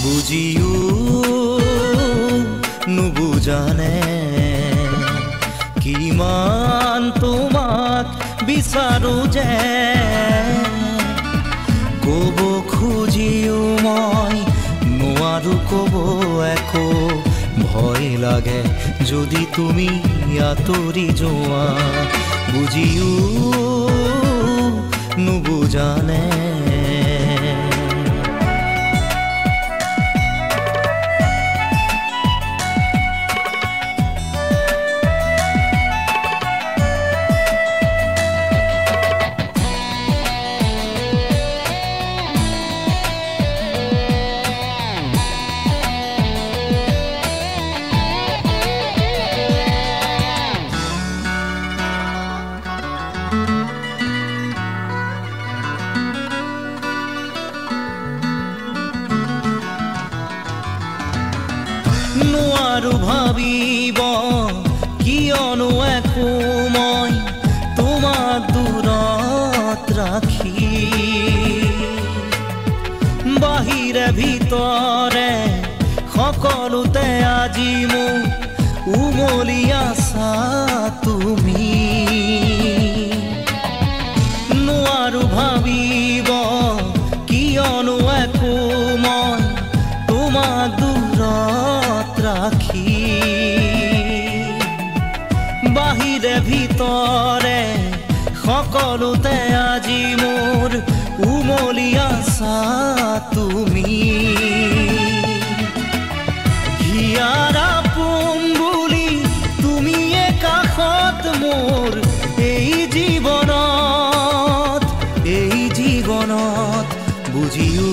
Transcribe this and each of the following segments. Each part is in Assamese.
বুজিও নুবুজানে কিমান তোমাক বিচাৰো যে ক'ব খুজিও মই নোৱাৰো ক'ব একো ভয় লাগে যদি তুমি আঁতৰি যোৱা বুজিও নুবুজানে নোৱাৰো ভাবিব কিয়নো একো মই তোমাক দূৰত ৰাখি বাহিৰে ভিতৰে সকলোতে আজি মোক উমলি আছা তুমি নোৱাৰো ভাবিব কিয়নো একো মই তোমাক দূৰত ৰাখি বাহিৰে ভিতৰে সকলোতে আজি মোৰ উমলি আছা তুমি হিয়াৰা পোন বুলি তুমি কাষত মোৰ এই জীৱনত বুজিও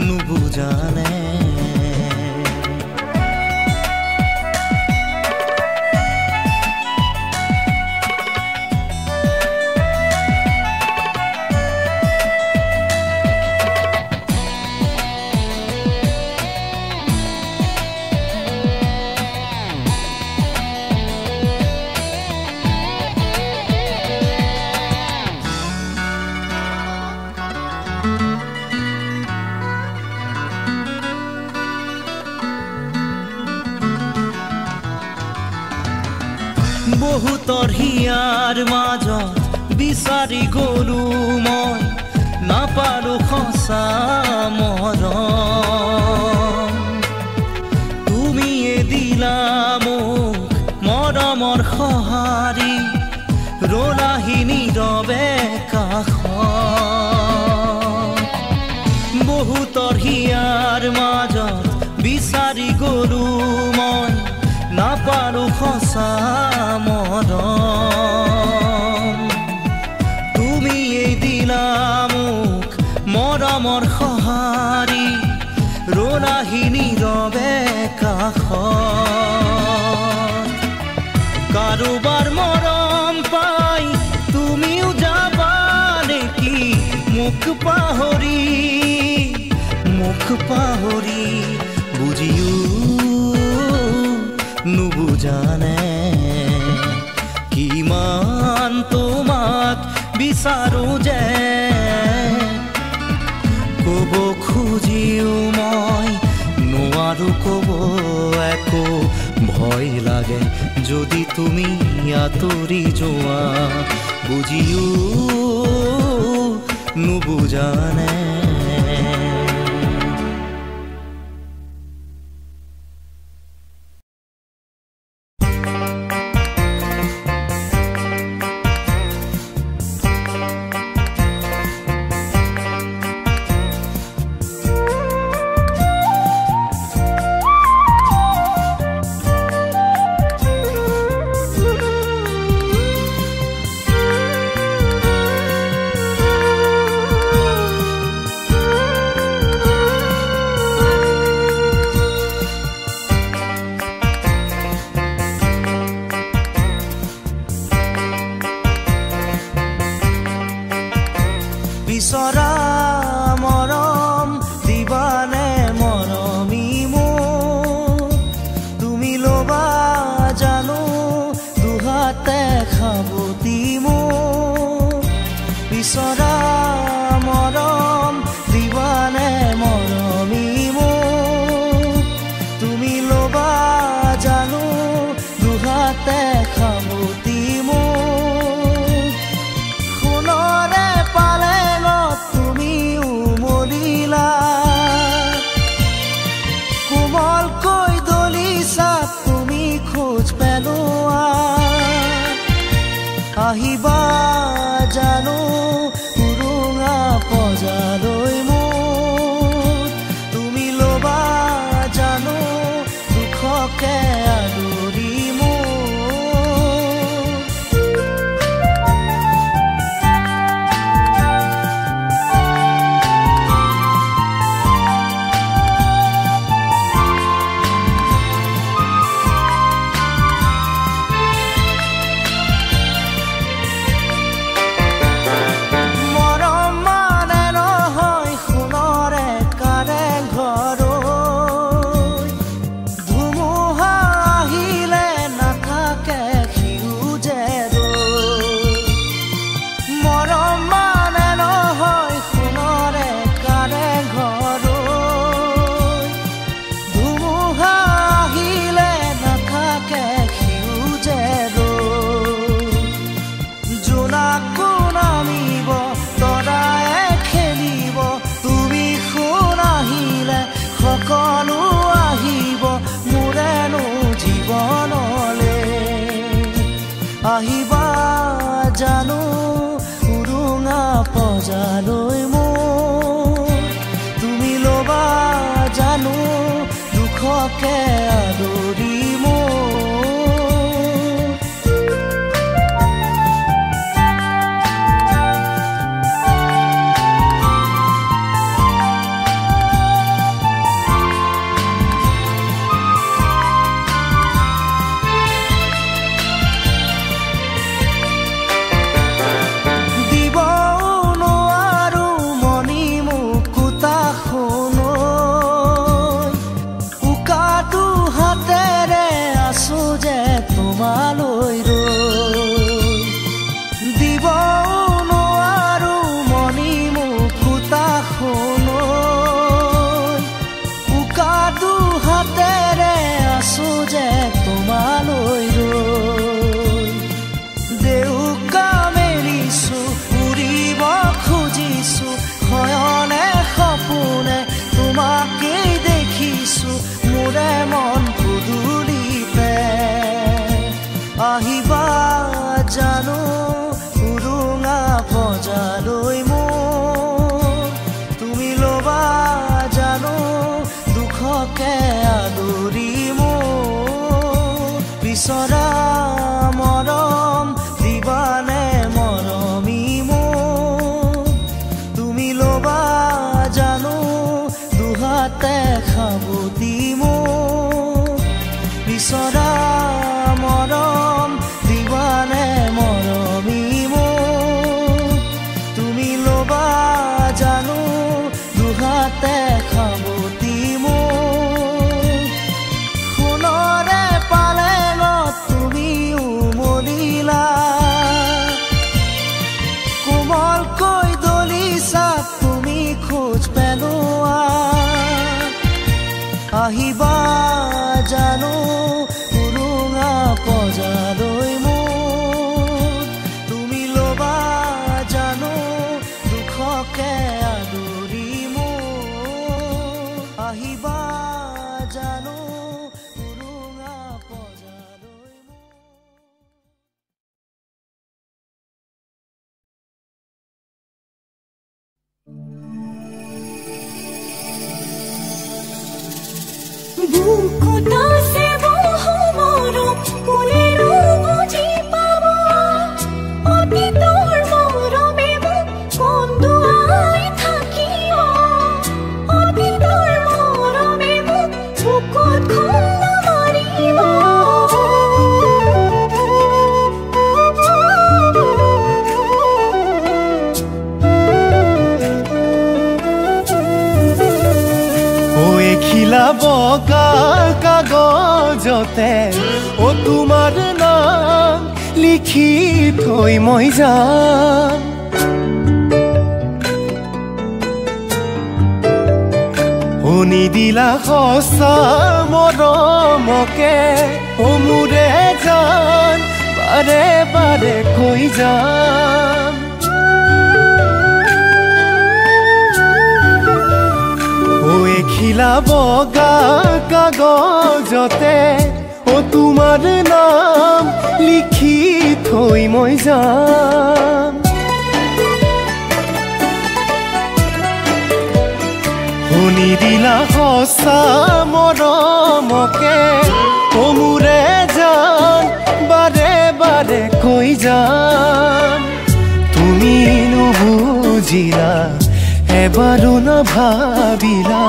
নুবুজানে বহুতৰ হিয়াৰ মাজত বিচাৰি গলো মই নাপালো সঁচা মৰম তুমিয়ে দিলা মোক মৰমৰ সঁহাৰি ৰলাহি নীৰৱে কাষত বহুতৰ হিয়াৰ মাজত বিচাৰি গলো মই নাপালো সঁচা মৰম তুমিয়ে দিলা মোক মৰমৰ সঁহাৰি ৰলাহি নীৰৱে কাষত কাৰোবাৰ মৰম পাই তুমিও যাবা নেকি মোক পাহৰি বুজিও নুবুজানে কিমান তোমাক বিচাৰো যে ক'ব খুজিও মই নোৱাৰো ক'ব একো ভয় লাগে যদি তুমি আঁতৰি যোৱা বুজিও নুবুজানে বিচৰা মৰম দিবানে মৰমি মোক তুমি ল'বা জানো দুহাতে খাবতি মোক বিচৰা মৰম দিবানে মৰম আহিবা জানো উৰুঙা পজালৈ মোৰ তুমি লবা জানো দুখকে আদৰি আহিবা জানো উৰুঙা পজালৈ মোৰ তুমি লবা জানো দুখকে আদৰি আহিবা জানো উৰুঙা পজালৈ মোৰ তুমি লবা জানো দুখকে আদৰি মোৰ বিচৰা মৰম দিবানে মৰমী মোৰ তুমি লবা জানো দুহাতে খাবতি মোৰ বিচৰা মৰম দিবানে মৰমী মোৰ তুমি লবা জানো দুহাতে খাবতি মোৰ সোণৰে পালেঙত তুমি উমলিলা কোমলকৈ দলিছা তুমি খোজ পেলোৱা আহিবা জানো পজালৈ মোৰ তুমি লবা জানো দুখকে আদৰি মোৰ আহিবা জানো উৰুঙা পজালৈ বুকুটা সে বহু মৰম কোনেনো বুজি পাব অতীতৰ মৰমে মোক কন্দুৱাই থাকিব অতীতৰ মৰমে মোক বুকুত খুন্দা মাৰিব খিলা বগা কাগজতে ও তোমাৰ নাম লিখি থৈ মই যাম শুনি দিলা সঁচা মৰমকে ও মোৰে জান বাৰে বাৰে কৈ যাম খিলা বগা কাগজতে ও তোমাৰ নাম লিখি থৈ মই যাম শুনি দিলা সঁচা মৰমকে মোৰে জান বাৰে বাৰে কৈ যাম তুমি নুবুজিলা এবাৰো নাভাবিলা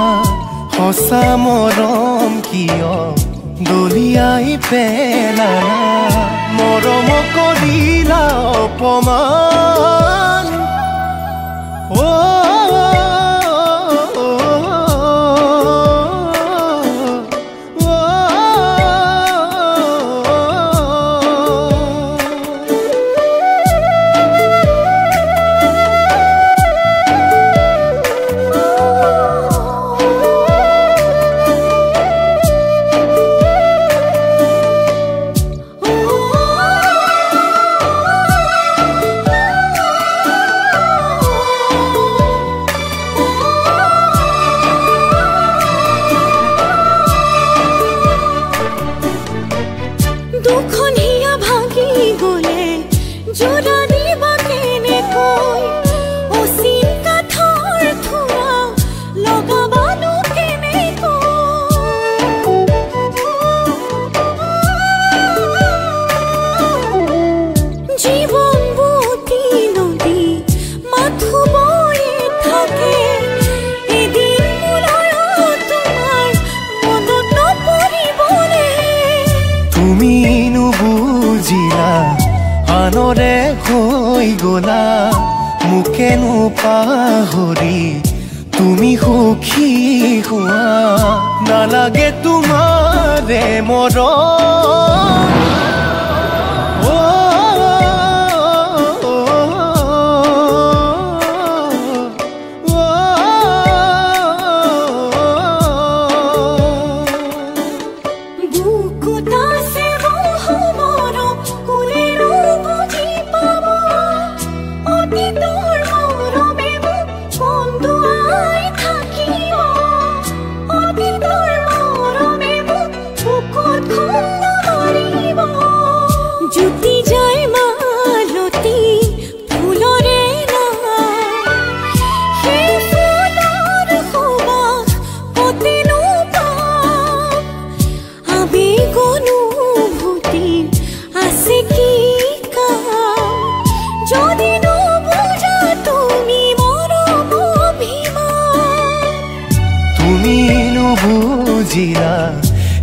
সঁচা মৰম কিয় দলিয়াই পেলালা মৰম কৰিলা অপমান আনৰে হৈ গলা মোকেনো পাহৰি তুমি সুখী হোৱা নালাগে তোমাৰে মৰম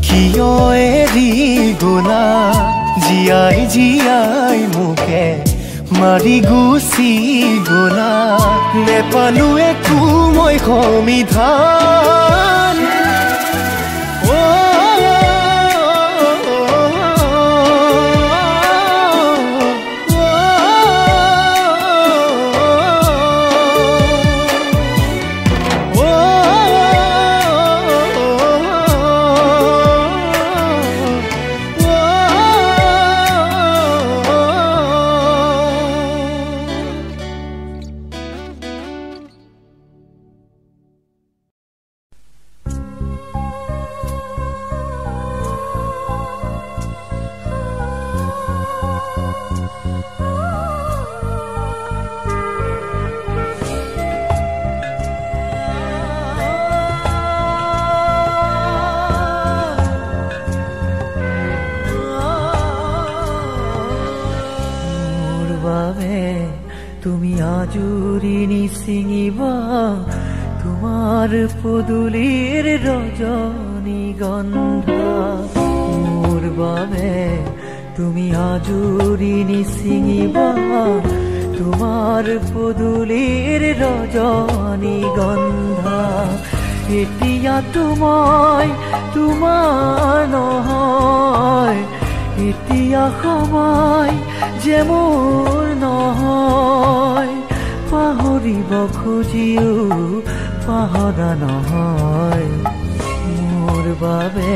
কিয় এৰি গলা জীয়াই জীয়াই মোকে মাৰি গুচি গলা নেপালো একো মই সমিধান তুমি আজুৰি নিচিঙিবা তোমাৰ পদূলিৰ ৰজনীগন্ধা মোৰ বাবে তুমি আজুৰি নিচিঙিবা তোমাৰ পদূলিৰ ৰজনীগন্ধা এতিয়া মই তোমাৰ নহয় এতিয়া সময় যে মোৰ নহয় পাহৰিব খুজিও পাহৰা নহয় মোৰ বাবে